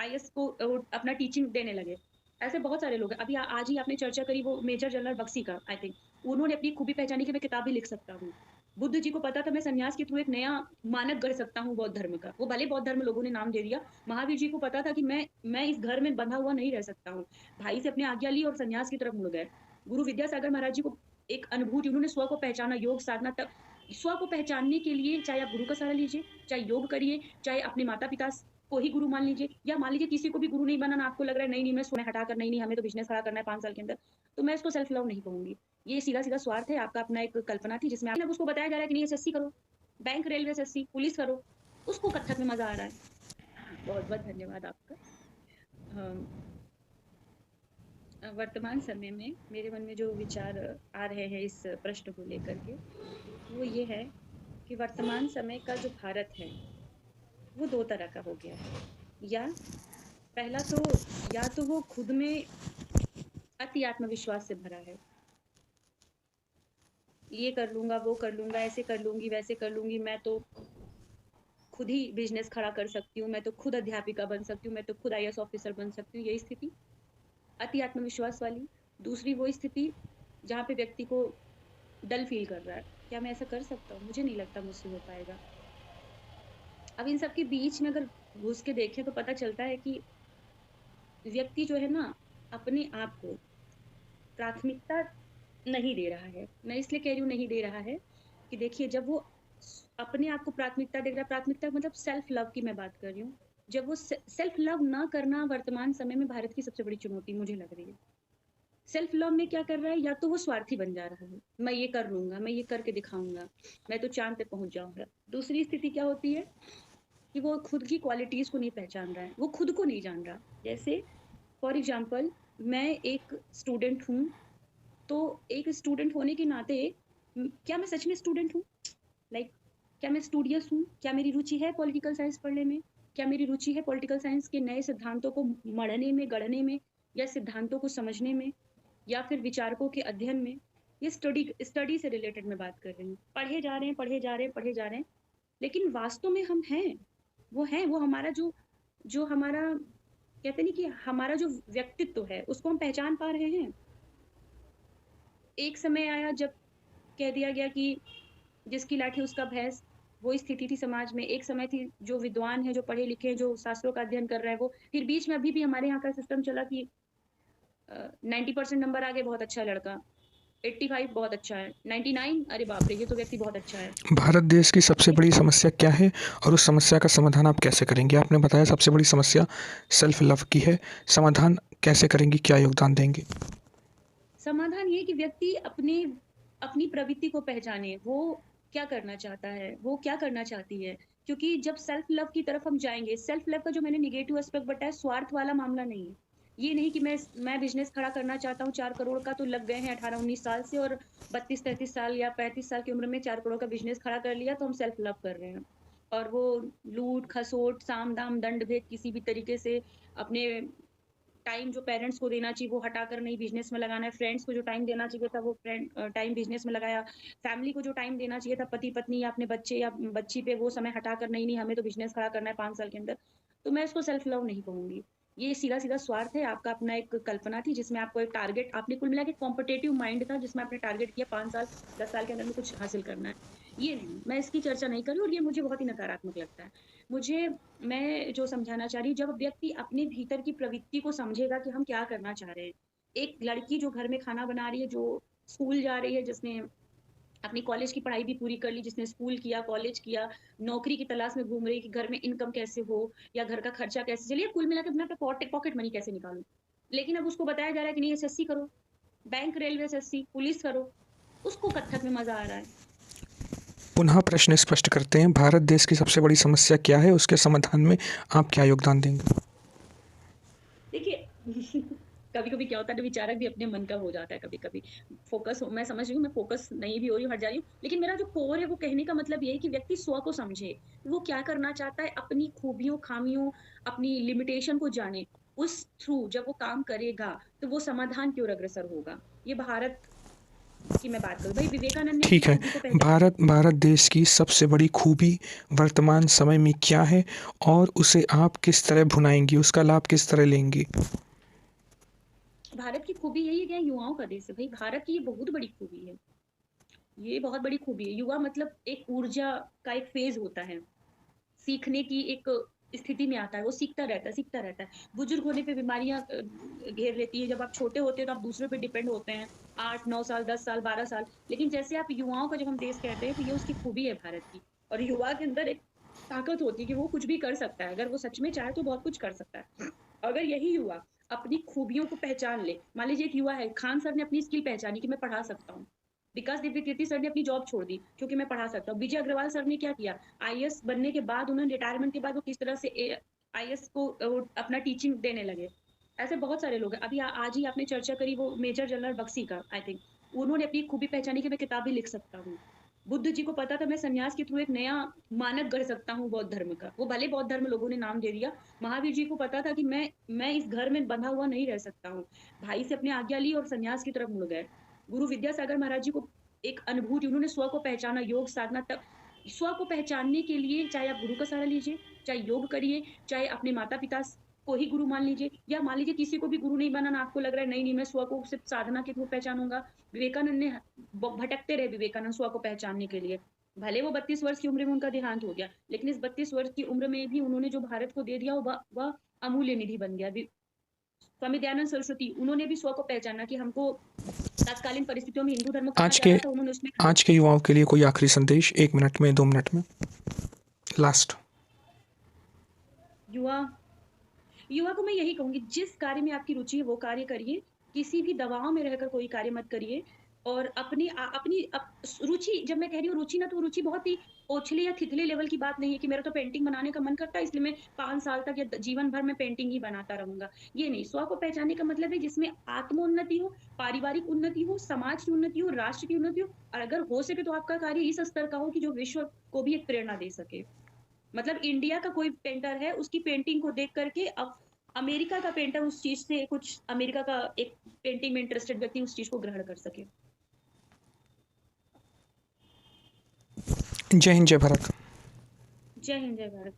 IAS को अपना teaching देने लगे। ऐसे बहुत सारे लोग हैं। अभी आज ही आपने चर्चा करी वो मेजर जनरल बख्शी का आई थिंक। उन्होंने अपनी खूबी पहचानी कि मैं किताब भी लिख सकता हूँ। बुद्ध जी को पता था मैं सन्यास के थ्रू एक नया मानक गढ़ सकता हूँ बौद्ध धर्म का। वो भले बौद्ध धर्म लोगों ने नाम दे दिया। महावीर जी को पता था कि मैं इस घर में बंधा हुआ नहीं रह सकता हूँ। भाई से अपनी आज्ञा ली और सन्यास की तरफ मुड़ गए। गुरु विद्यासागर महाराज जी को एक अनुभूति उन्होंने स्व को पहचाना, योग साधना तक स्व को पहचानने के लिए चाहे आप गुरु का सहारा लीजिए, चाहे योग करिए, चाहे अपने माता-पिता को ही गुरु मान लीजिए या मान लीजिए किसी को भी गुरु नहीं बनाना आपको लग रहा है नहीं, मैं सोना हटाकर नहीं, हमें तो बिज़नेस खड़ा करना है 5 साल के अंदर, तो मैं इसको सेल्फ लव नहीं कहूँगी। ये सीधा-सीधा स्वार्थ है, आपका अपना एक कल्पना थी जिसमें अब उसको बताया जा रहा है कि नहीं एसएससी करो, बैंक, रेलवे एसएससी, पुलिस करो, उसको कत्थक में मज़ा आ रहा है। बहुत-बहुत धन्यवाद आपका। अ वर्तमान समय में मेरे मन में जो विचार आ रहे हैं इस प्रश्न को लेकर के, वो ये है कि वर्तमान समय का जो भारत है, वो 2 तरह का हो गया है। या पहला तो या तो वो खुद में अति आत्मविश्वास से भरा है। ये कर लूँगा, वो कर लूँगा, ऐसे कर लूँगी, वैसे कर लूँगी, मैं तो खुद ही बिज़नेस खड़ा कर सकती हूँ, मैं तो खुद अध्यापिका बन सकती हूँ, मैं तो खुद आईएएस ऑफ़िसर बन सकती हूँ, यही स्थिति। अति आत्मविश्वास वाली। दूसरी वो स्थिति जहाँ पे व्यक्ति को डल फ़ील कर रहा है। क्या मैं ऐसा कर सकता हूँ? मुझे नहीं लगता मुझसे हो पाएगा। अब इन सब के बीच में अगर घुस के देखें तो पता चलता है कि व्यक्ति जो है ना, अपने आप को प्राथमिकता नहीं दे रहा है। मैं इसलिए कह रही हूँ नहीं दे रहा है, कि देखिए जब वो अपने आप को प्राथमिकता दे रहा है, प्राथमिकता मतलब सेल्फ लव की मैं बात कर रही हूँ। जब वो सेल्फ लव ना करना वर्तमान समय में भारत की सबसे बड़ी चुनौती मुझे लग रही है। सेल्फ लव में क्या कर रहा है, या तो वो स्वार्थी बन जा रहा है, मैं ये कर लूँगा, मैं ये करके दिखाऊँगा, मैं तो चाँद पे पहुँच जाऊँगा। दूसरी स्थिति क्या होती है, कि वो खुद की क्वालिटीज़ को नहीं पहचान रहा है, वो खुद को नहीं जान रहा। जैसे फॉर एग्ज़ाम्पल मैं एक स्टूडेंट हूँ, तो एक स्टूडेंट होने के नाते क्या मैं सच में स्टूडेंट हूँ? लाइक क्या मैं स्टूडियस हूँ? क्या मेरी रुचि है पॉलिटिकल साइंस पढ़ने में? क्या मेरी रुचि है पॉलिटिकल साइंस के नए सिद्धांतों को मढ़ने में, गढ़ने में या सिद्धांतों को समझने में या फिर विचारकों के अध्ययन में? ये स्टडी स्टडी से रिलेटेड मैं बात कर रही हूँ। पढ़े जा रहे हैं, पढ़े जा रहे हैं, पढ़े जा रहे हैं, लेकिन वास्तव में हम हैं, वो हमारा जो जो हमारा कहते नहीं कि हमारा जो व्यक्तित्व है, उसको हम पहचान पा रहे हैं। एक समय आया जब कह दिया गया कि जिसकी लाठी उसका भैंस, वो स्थिति थी समाज में। एक समय थी जो विद्वान हैं, जो पढ़े-लिखे हैं, जो शास्त्रों का अध्ययन कर रहे हैं वो। फिर बीच में अभी भी हमारे यहाँ का सिस्टम चला कि 90% नंबर आ गए बहुत अच्छा लड़का, 85 बहुत अच्छा है, 99 अरे बाप रे! ये तो व्यक्ति बहुत अच्छा है। भारत देश की सबसे ये बड़ी समस्या क्या है और उस समस्या का समाधान आप कैसे करेंगे? आपने बताया सबसे बड़ी समस्या सेल्फ लव की है, समाधान कैसे करेंगी, क्या योगदान देंगे? समाधान ये है कि व्यक्ति अपनी अपनी प्रवृत्ति को पहचाने, वो क्या करना चाहता है, वो क्या करना चाहती है। क्योंकि जब सेल्फ लव की तरफ हम जाएँगे, सेल्फ लव का जो मैंने नेगेटिव एस्पेक्ट बताया स्वार्थ वाला मामला नहीं है। ये नहीं कि मैं बिज़नेस खड़ा करना चाहता हूँ 4 करोड़ का तो लग गए हैं 18-19 साल से और 32-33 साल या 35 साल की उम्र में 4 करोड़ का बिज़नेस खड़ा कर लिया तो हम सेल्फ लव कर रहे हैं। और वो लूट-खसोट, साम-दाम, दंड-भेद किसी भी तरीके से अपने टाइम जो पेरेंट्स को देना चाहिए वो हटाकर नहीं बिज़नेस में लगाना है, फ्रेंड्स को जो टाइम देना चाहिए था वो टाइम बिज़नेस में लगाया, फैमिली को जो टाइम देना चाहिए था पति-पत्नी या अपने बच्चे या बच्ची पे वो समय हटाकर नहीं, हमें तो बिज़नेस खड़ा करना है 5 साल के अंदर। तो मैं इसको सेल्फ लव नहीं कहूँगी। ये सीधा-सीधा स्वार्थ है, आपका अपना एक कल्पना थी जिसमें आपको एक टारगेट आपने कुल मिला के कॉम्पिटिटिव माइंड था जिसमें आपने टारगेट किया 5 साल, 10 साल के अंदर में कुछ हासिल करना है। ये नहीं, मैं इसकी चर्चा नहीं कर रही और ये मुझे बहुत ही नकारात्मक लगता है। मुझे मैं जो समझाना चाह रही हूँ, जब व्यक्ति अपने भीतर की प्रवृत्ति को समझेगा कि हम क्या करना चाह रहे हैं। एक लड़की जो घर में खाना बना रही है, जो स्कूल जा रही है, जिसने अपनी कॉलेज की पढ़ाई भी पूरी कर ली, जिसने स्कूल किया, कॉलेज किया, नौकरी की तलाश में घूम रही है कि घर में इनकम कैसे हो या घर का खर्चा कैसे चले, कुल मिला के मैं अपना पॉकेट मनी कैसे निकालूँ। लेकिन अब उसको बताया जा रहा है कि नहीं एसएससी करो, बैंक, रेलवे एसएससी, पुलिस करो, उसको कत्थक में मज़ा आ रहा है। पुनः प्रश्न स्पष्ट करते हैं, भारत देश की सबसे बड़ी समस्या क्या है? उसके समाधान में आप क्या योगदान देंगे? देखिए कभी-कभी क्या होता है ना विचारक भी अपने मन का हो जाता है कभी-कभी। मैं समझ रही हूँ मैं फ़ोकस नहीं भी हो रही हूँ, हट जा रही हूँ। लेकिन मेरा जो कोर है वो कहने का मतलब ये है कि व्यक्ति स्व को समझे। वो क्या करना चाहता है, अपनी खूबियों, खामियों, अपनी लिमिटेशन को जाने। उस थ्रू जब वो काम करेगा, तो वो समाधान की ओर अग्रसर होगा। ये भारत की मैं बात करूँ, भाई विवेकानंद ने अपनी ठीक है। खूबी को पहचाना। भारत देश की सबसे बड़ी खूबी वर्तमान समय में क्या है और उसे आप किस तरह भुनाएँगी, उसका लाभ किस तरह लेंगी? भारत की खूबी यही है कि युवाओं का देश है भाई, भारत की ये बहुत बड़ी खूबी है। ये बहुत बड़ी खूबी है। युवा मतलब एक ऊर्जा का एक फ़ेज़ होता है। सीखने की एक स्थिति में आता है, वो सीखता रहता है, सीखता रहता है। बुजुर्ग होने पे बीमारियाँ घेर लेती है, जब आप छोटे होते हैं तो आप दूसरों पे डिपेंड होते हैं, 8, 9 साल, 10 साल, 12 साल। लेकिन जैसे आप युवाओं का जब हम देश कहते हैं, तो ये उसकी खूबी है भारत की। और युवा के अंदर एक ताकत होती है कि वो कुछ भी कर सकता है, अगर वो सच में चाहे तो बहुत कुछ कर सकता है। अगर यही युवा अपनी खूबियों को पहचान ले, मान लीजिए एक युवा है, खान सर ने अपनी स्किल पहचानी कि मैं पढ़ा सकता हूँ। विकास दिव्य कीर्ति सर ने अपनी जॉब छोड़ दी, क्योंकि मैं पढ़ा सकता हूँ। विजय अग्रवाल सर ने क्या किया, आईएएस बनने के बाद उन्होंने रिटायरमेंट के बाद वो किस तरह से आईएएस को अपना टीचिंग देने लगे। ऐसे बहुत सारे लोग हैं। अभी आज ही आपने चर्चा करी वो मेजर जनरल बख्शी का, आई थिंक उन्होंने अपनी खूबी पहचानी कि मैं किताब भी लिख सकता हूँ। बुद्ध जी को पता था मैं सन्यास के थ्रू एक नया मानक गढ़ सकता हूँ बौद्ध धर्म का, वो भले बौद्ध धर्म लोगों ने नाम दे दिया। महावीर जी को पता था कि मैं इस घर में बंधा हुआ नहीं रह सकता हूँ। भाई से अपने आज्ञा ली और सन्यास की तरफ मुड़ गए। गुरु विद्यासागर महाराज जी को एक अनुभूति, उन्होंने स्व को पहचाना, योग साधना तक स्व को पहचानने के लिए चाहे आप गुरु का सहारा लीजिए, चाहे योग करिए, चाहे अपने माता-पिता को ही गुरु मान लीजिए, या मान लीजिए किसी को भी गुरु नहीं बनाना, आपको लग रहा है नहीं, मैं स्व को सिर्फ साधना के थ्रू पहचानूँगा। विवेकानंद ने भटकते रहे विवेकानंद स्व को पहचानने के लिए। भले वो 32 वर्ष की उम्र में उनका देहांत हो गया, लेकिन इस 32 वर्ष की उम्र में भी उन्होंने जो भारत को दे दिया वह अमूल्य निधि बन गया। स्वामी दयानंद सरस्वती, उन्होंने भी स्व को पहचाना कि हमको तत्कालीन परिस्थितियों में हिंदू धर्म को कहा आज जा के रहा था, उन्होंने उसमें आज के युवाओं के लिए कोई आखिरी संदेश 1 मिनट में, 2 मिनट में? लास्ट। युवा युवा को मैं यही कहूँगी, जिस कार्य में आपकी रुचि है वो कार्य करिए, किसी भी दबाव में रहकर कोई कार्य मत करिए, और अपनी रुचि, जब मैं कह रही हूँ रुचि ना, तो रुचि बहुत ही ओछले या थिथले लेवल की बात नहीं है कि मेरा तो पेंटिंग बनाने का मन करता है इसलिए मैं 5 साल तक या जीवन भर में पेंटिंग ही बनाता रहूँगा। ये नहीं, स्व को पहचानने का मतलब है जिसमें आत्मोन्नति हो, पारिवारिक उन्नति हो, समाज की उन्नति हो, राष्ट्र की उन्नति हो, और अगर हो सके तो आपका कार्य इस स्तर का हो कि जो विश्व को भी एक प्रेरणा दे सके। मतलब इंडिया का कोई पेंटर है, उसकी पेंटिंग को देख करके अब अमेरिका का पेंटर उस चीज़ से कुछ, अमेरिका का एक पेंटिंग में इंटरेस्टेड व्यक्ति उस चीज़ को ग्रहण कर सके। जय हिंद, जय भारत। जय हिंद, जय भारत।